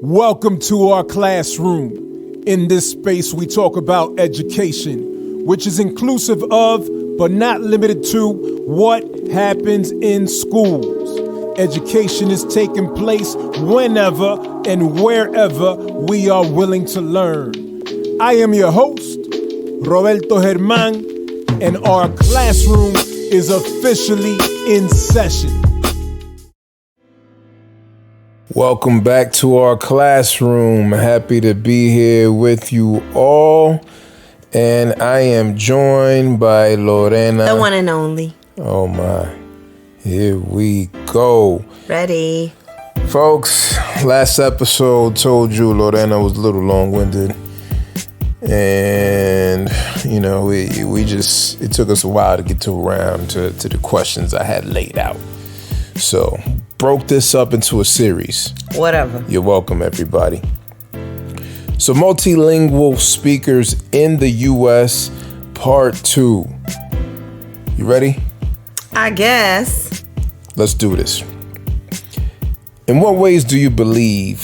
Welcome to our classroom. In this space, we talk about education, which is inclusive of, but not limited to, what happens in schools. Education is taking place whenever and wherever we are willing to learn. I am your host, Roberto Germán, and our classroom is officially in session. Welcome back to our classroom. Happy to be here with you all. And I am joined by Lorena. The one and only. Oh my. Here we go. Ready. Folks, last episode told you Lorena was a little long-winded. And, you know, it took us a while to get around to the questions I had laid out. So, broke this up into a series. Whatever. You're welcome, everybody. So, multilingual speakers in the U.S., part 2. You ready? I guess. Let's do this. In what ways do you believe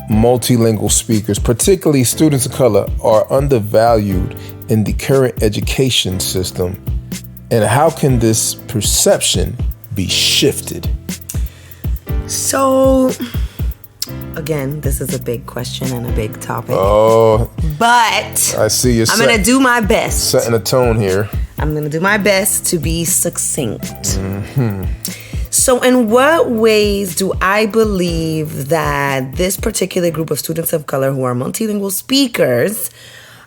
multilingual speakers, particularly students of color, are undervalued in the current education system? And how can this perception be shifted? So, again, this is a big question and a big topic. Oh. But I see you. I'm going to do my best. Setting a tone here. I'm going to do my best to be succinct. Mm-hmm. So in what ways do I believe that this particular group of students of color who are multilingual speakers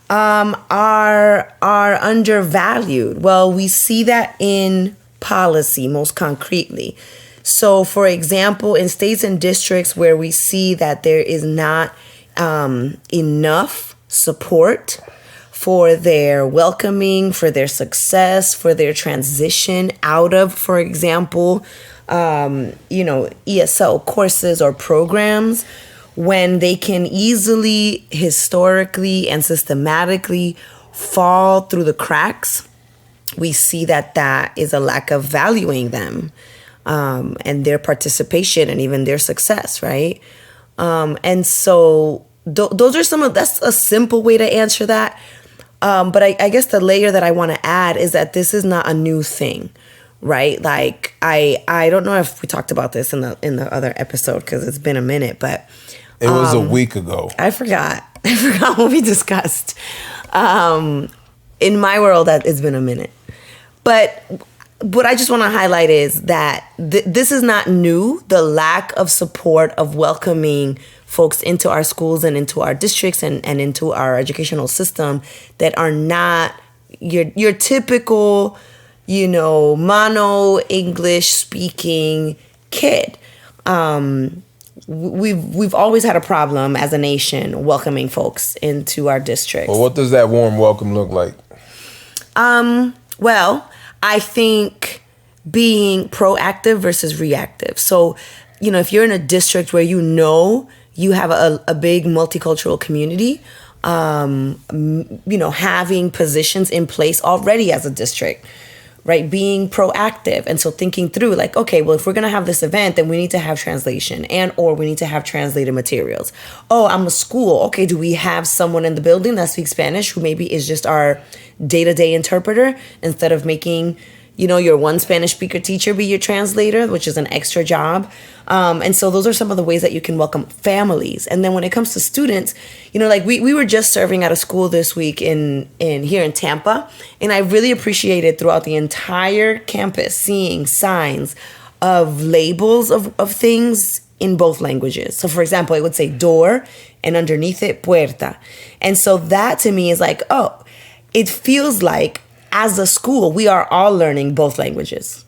are undervalued? Well, we see that in policy most concretely. So, for example, in states and districts where we see that there is not enough support for their welcoming, for their success, for their transition out of, for example, ESL courses or programs, when they can easily, historically, and systematically fall through the cracks, we see that is a lack of valuing them. And their participation and even their success, right? And so those are that's a simple way to answer that. But I guess the layer that I want to add is that this is not a new thing, right? Like I don't know if we talked about this in the other episode because it's been a minute, but it was a week ago. I forgot what we discussed. In my world, that it's been a minute, but what I just want to highlight is that this is not new. The lack of support of welcoming folks into our schools and into our districts and into our educational system that are not your typical, mono English speaking kid. We've always had a problem as a nation welcoming folks into our districts. Well, what does that warm welcome look like? Well, I think being proactive versus reactive. So, if you're in a district where you have a big multicultural community, having positions in place already as a district, right? Being proactive. And so thinking through like, okay, well, if we're going to have this event, then we need to have translation or we need to have translated materials. Oh, I'm a school. Okay, do we have someone in the building that speaks Spanish who maybe is just our day-to-day interpreter instead of making, your one Spanish speaker teacher be your translator, which is an extra job. And so those are some of the ways that you can welcome families. And then when it comes to students, like we were just serving at a school this week in here in Tampa. And I really appreciated throughout the entire campus seeing signs of labels of things in both languages. So for example, it would say door and underneath it, puerta. And so that to me is like, oh, it feels like as a school, we are all learning both languages.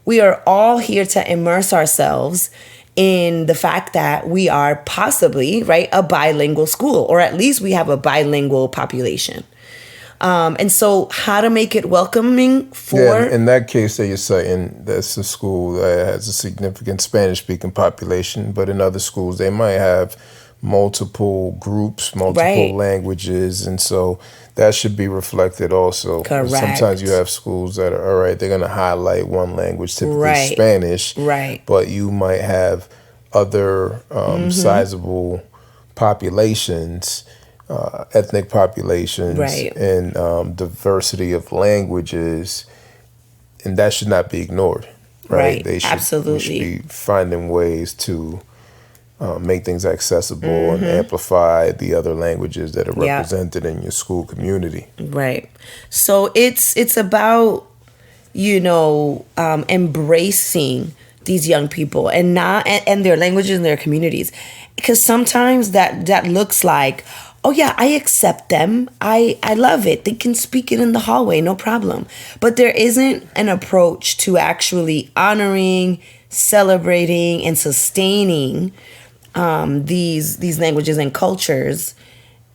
We are all here to immerse ourselves in the fact that we are possibly, right, a bilingual school, or at least we have a bilingual population. And so how to make it welcoming for... Yeah, in that case that you're saying, that's a school that has a significant Spanish-speaking population, but in other schools, they might have multiple groups, multiple languages, and so that should be reflected also. Correct. Sometimes you have schools that are, all right, they're going to highlight one language, typically Spanish, right? But you might have other sizable populations, ethnic populations, Right. and diversity of languages, and that should not be ignored, right? Right. Absolutely. We should be finding ways to make things accessible and amplify the other languages that are Yeah. represented in your school community. Right. So it's about, embracing these young people and not and their languages and their communities, because sometimes that looks like, oh yeah, I accept them, I love it, they can speak it in the hallway, no problem. But there isn't an approach to actually honoring, celebrating, and sustaining these languages and cultures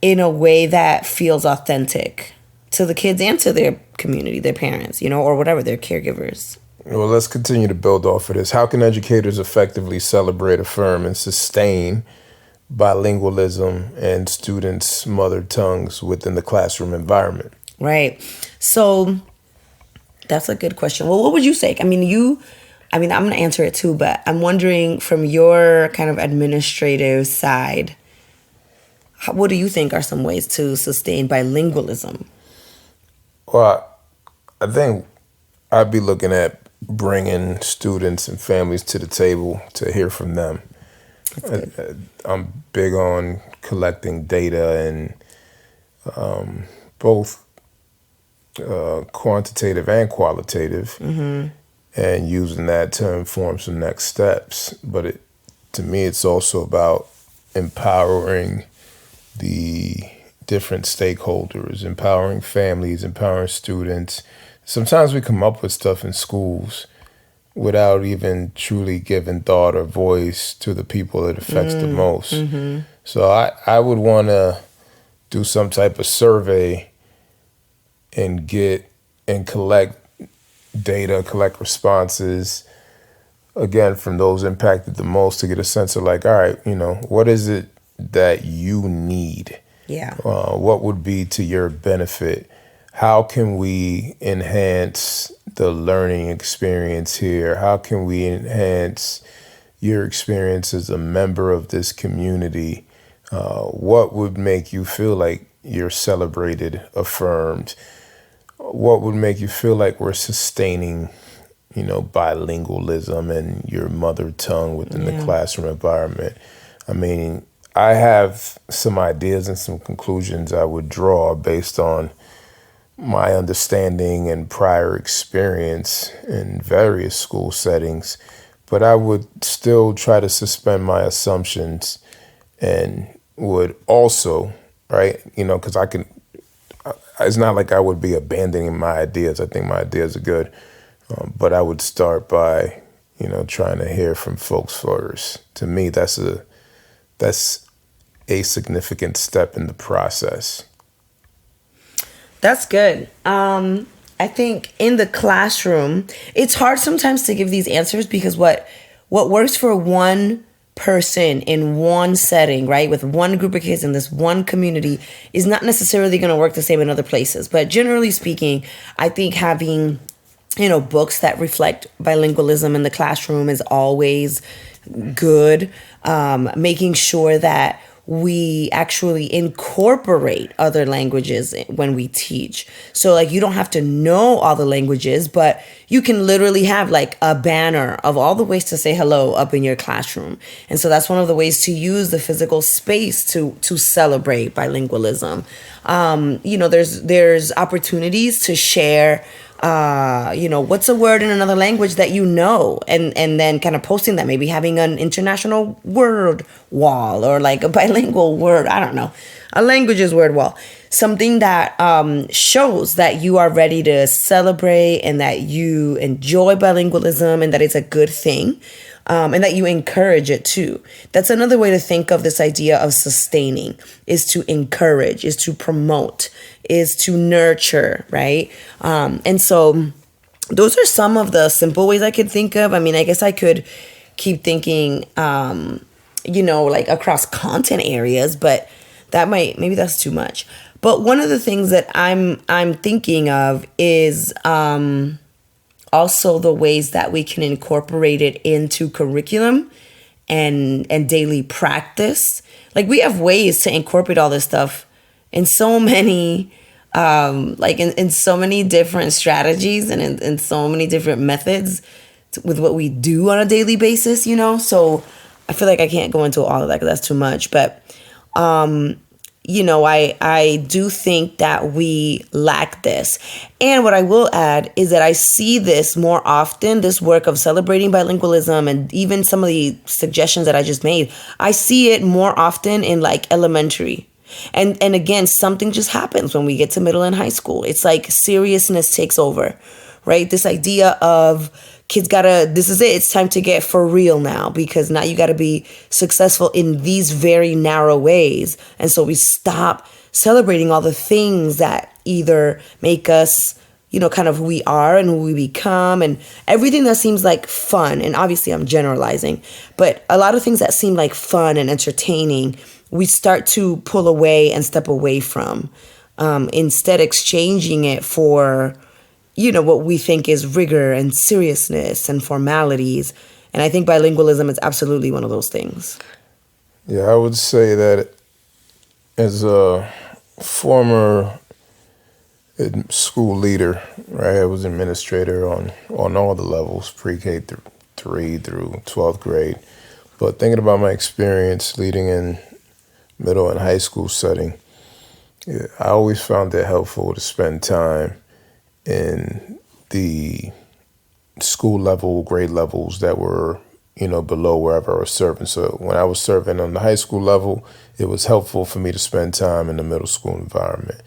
in a way that feels authentic to the kids and to their community, their parents, or whatever, their caregivers. Well, let's continue to build off of this. How can educators effectively celebrate, affirm, and sustain bilingualism and students' mother tongues within the classroom environment? Right. So that's a good question. Well, what would you say? I'm going to answer it too, but I'm wondering from your kind of administrative side, what do you think are some ways to sustain bilingualism? Well, I think I'd be looking at bringing students and families to the table to hear from them. I'm big on collecting data and both quantitative and qualitative, and using that to inform some next steps. But to me, it's also about empowering the different stakeholders, empowering families, empowering students. Sometimes we come up with stuff in schools without even truly giving thought or voice to the people it affects the most. So I would want to do some type of survey and collect data, collect responses, again, from those impacted the most, to get a sense of like, all right, what is it that you need? Yeah. What would be to your benefit? How can we enhance the learning experience here? How can we enhance your experience as a member of this community? What would make you feel like you're celebrated, affirmed? What would make you feel like we're sustaining, bilingualism and your mother tongue within the classroom environment? I have some ideas and some conclusions I would draw based on my understanding and prior experience in various school settings, but I would still try to suspend my assumptions and would also, right, because it's not like I would be abandoning my ideas. I think my ideas are good, but I would start by, trying to hear from folks first. To me, that's a significant step in the process. That's good. I think in the classroom, it's hard sometimes to give these answers because what works for one person in one setting, right, with one group of kids in this one community is not necessarily going to work the same in other places. But generally speaking, I think having, books that reflect bilingualism in the classroom is always good. Making sure that we actually incorporate other languages when we teach. So like you don't have to know all the languages, but you can literally have like a banner of all the ways to say hello up in your classroom. And so that's one of the ways to use the physical space to celebrate bilingualism. There's opportunities to share what's a word in another language that and then kind of posting that, maybe having an international word wall or like a bilingual word, I don't know, a languages word wall, something that shows that you are ready to celebrate and that you enjoy bilingualism and that it's a good thing. And that you encourage it too. That's another way to think of this idea of sustaining, is to encourage, is to promote, is to nurture, right? And so those are some of the simple ways I could think of. I guess I could keep thinking, like across content areas, but maybe that's too much. But one of the things that I'm thinking of is also the ways that we can incorporate it into curriculum and daily practice. Like, we have ways to incorporate all this stuff in so many in so many different strategies and in so many different methods with what we do on a daily basis, So I feel like I can't go into all of that because that's too much. But, I do think that we lack this. And what I will add is that I see this more often, this work of celebrating bilingualism, and even some of the suggestions that I just made, I see it more often in like elementary. And again, something just happens when we get to middle and high school. It's like seriousness takes over, right? This idea of kids this is it. It's time to get for real now, because now you gotta be successful in these very narrow ways. And so we stop celebrating all the things that either make us, kind of who we are and who we become, and everything that seems like fun. And obviously I'm generalizing, but a lot of things that seem like fun and entertaining, we start to pull away and step away from, instead exchanging it for, what we think is rigor and seriousness and formalities. And I think bilingualism is absolutely one of those things. Yeah, I would say that as a former school leader, right, I was administrator on all the levels, pre-K through 3 through 12th grade. But thinking about my experience leading in middle and high school setting, I always found it helpful to spend time in the school level, grade levels that were, below wherever I was serving. So when I was serving on the high school level, it was helpful for me to spend time in the middle school environment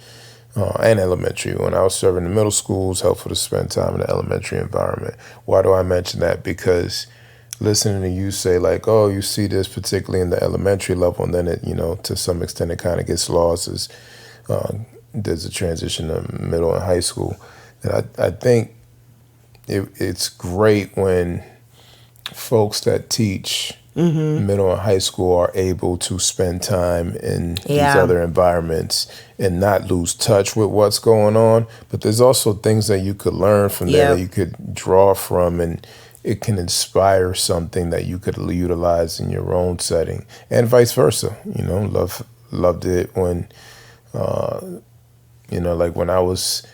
and elementary. When I was serving the middle school, it was helpful to spend time in the elementary environment. Why do I mention that? Because listening to you say like, oh, you see this particularly in the elementary level, and then it, to some extent it kind of gets lost as there's a transition to middle and high school. And I think it's great when folks that teach middle and high school are able to spend time in these other environments and not lose touch with what's going on. But there's also things that you could learn from there that you could draw from, and it can inspire something that you could utilize in your own setting, and vice versa. Loved it when, like when I was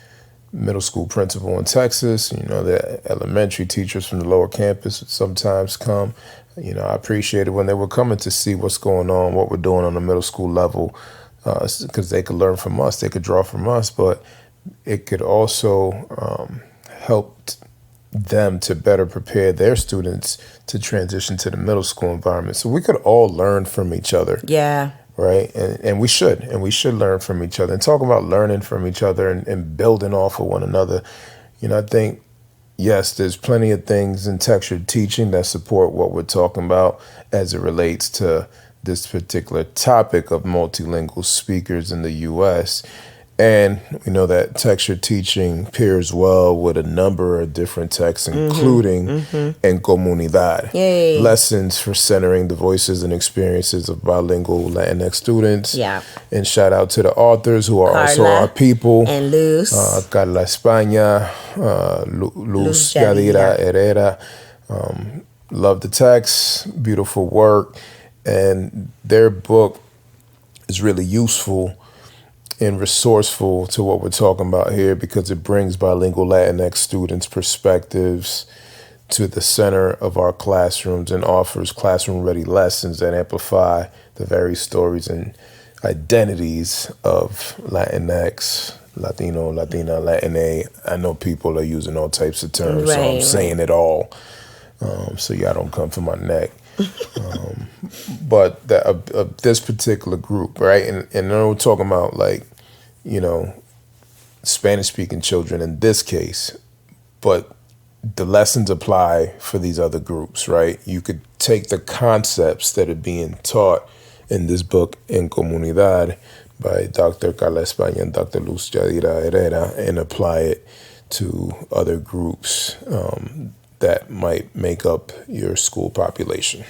middle school principal in Texas, the elementary teachers from the lower campus would sometimes come. I appreciated when they were coming to see what's going on, what we're doing on the middle school level, because they could learn from us, they could draw from us, but it could also help them to better prepare their students to transition to the middle school environment. So we could all learn from each other. Yeah. Right. And we should learn from each other, and talk about learning from each other and building off of one another. I think, yes, there's plenty of things in textured teaching that support what we're talking about as it relates to this particular topic of multilingual speakers in the U.S. And we know that textured teaching pairs well with a number of different texts, including En Comunidad, lessons for centering the voices and experiences of bilingual Latinx students. Yeah. And shout out to the authors who are Carla also our people. And Luz. Carla España, Luz Yadira Herrera. Love the text, beautiful work. And their book is really useful and resourceful to what we're talking about here, because it brings bilingual Latinx students' perspectives to the center of our classrooms and offers classroom-ready lessons that amplify the various stories and identities of Latinx, Latino, Latina, Latina. I know people are using all types of terms, so I'm saying it all, so y'all don't come for my neck. But this particular group, right? And then we're talking about like, Spanish-speaking children in this case, but the lessons apply for these other groups, right? You could take the concepts that are being taught in this book, En Comunidad, by Dr. Carla España and Dr. Luz Yadira Herrera, and apply it to other groups that might make up your school population.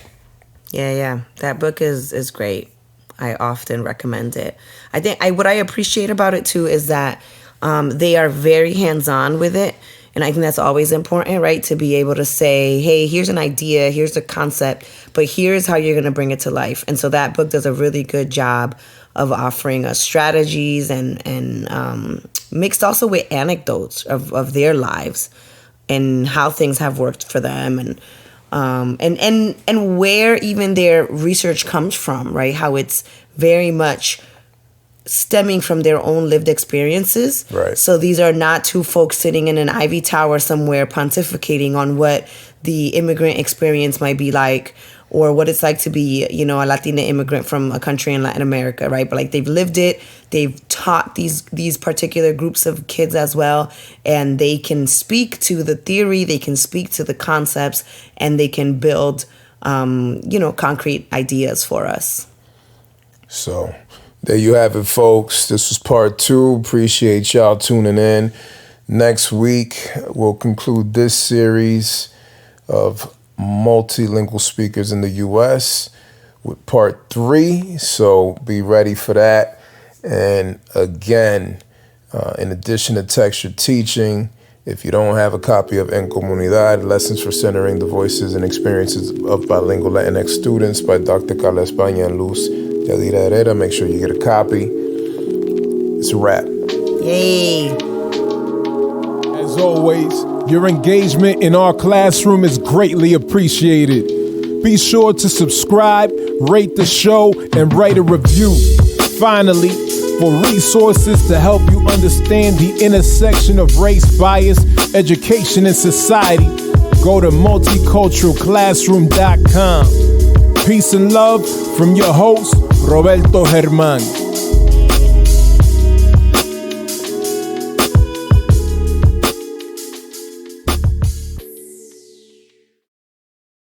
Yeah. That book is great. I often recommend it. I think what I appreciate about it too is that they are very hands-on with it. And I think that's always important, right? To be able to say, hey, here's an idea, here's a concept, but here's how you're going to bring it to life. And so that book does a really good job of offering us strategies and mixed also with anecdotes of their lives and how things have worked for them and where even their research comes from, right? How it's very much stemming from their own lived experiences. Right. So these are not two folks sitting in an ivy tower somewhere pontificating on what the immigrant experience might be like or what it's like to be, a Latina immigrant from a country in Latin America, right? But like they've lived it, they've taught these particular groups of kids as well, and they can speak to the theory, they can speak to the concepts, and they can build, concrete ideas for us. So there you have it, folks. This was part 2. Appreciate y'all tuning in. Next week, we'll conclude this series of multilingual speakers in the U.S. with part 3. So be ready for that. And again, in addition to textured teaching, if you don't have a copy of En Comunidad, Lessons for Centering the Voices and Experiences of Bilingual Latinx Students by Dr. Carla España and Luz Yadira Herrera, make sure you get a copy. It's a wrap. Yay. As always, your engagement in our classroom is greatly appreciated. Be sure to subscribe, rate the show, and write a review. Finally, for resources to help you understand the intersection of race, bias, education, and society, go to multiculturalclassroom.com. Peace and love from your host, Roberto Germán.